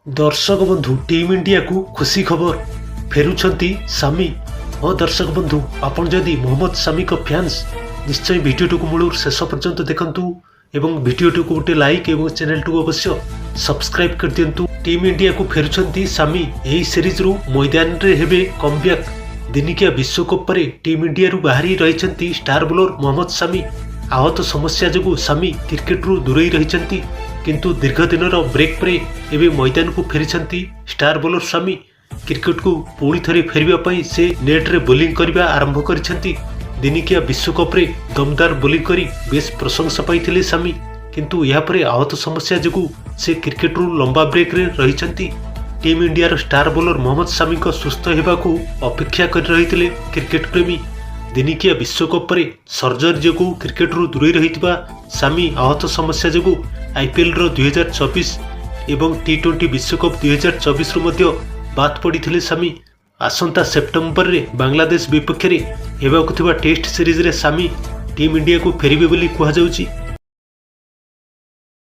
दर्शक बंधु team India को खुशी खबर फेरुछंती सामी और दर्शक बंधु आपण जदि मोहम्मद सामी को फैंस निश्चय भिडियो को मूल शेष पर्यंत देखंतु एवं भिडियो को गोटे लाइक एवं चैनल को अवश्य सब्सक्राइब कर दियंतु। टीम इंडिया को फेरुछंती सामी एही सीरीज रु मैदान रे हेबे कमब्याक। दिनिकिया विश्वकप पर टीम इंडिया रु बाहरी रहिछंती स्टार बोलर मोहम्मद सामी। आहत समस्या जोगु सामी क्रिकेट रु दूरेई रहिछंती, किंतु दीर्घ दिनर ब्रेक पर एबे मैदान को फेरिछंती स्टार बोलर सामी। क्रिकेट को पुणी थरे फेरिबा पई से नेट रे बोलिंग करबा आरंभ करिछंती। दिनिकिया विश्वकप रे दमदार बोलिंग करी बेस प्रशंसा पाइथिले सामी, किंतु या परे आहत समस्या जोगु से क्रिकेट रु लंबा ब्रेक रे रहिछंती। Team India star bowler Mohammed Shami को सुस्थ हेबाकू अपेक्षा कर रहिथिले क्रिकेट प्रेमी। दिनिकिया विश्वकप पर सर्जरी जोगु क्रिकेट रु दूरे रहितबा सामी आहत समस्या जोगु आईपीएल रो 2024 एवं टी20 विश्वकप 2024 रु मध्य बात पड़िथिले सामी। आसंता सेप्टेम्बर रे बांग्लादेश विपक्ष रे हेबाकु थिबा टेस्ट सीरीज रे सामी टीम इंडिया को फेरिबे बोली कुहा जाउची।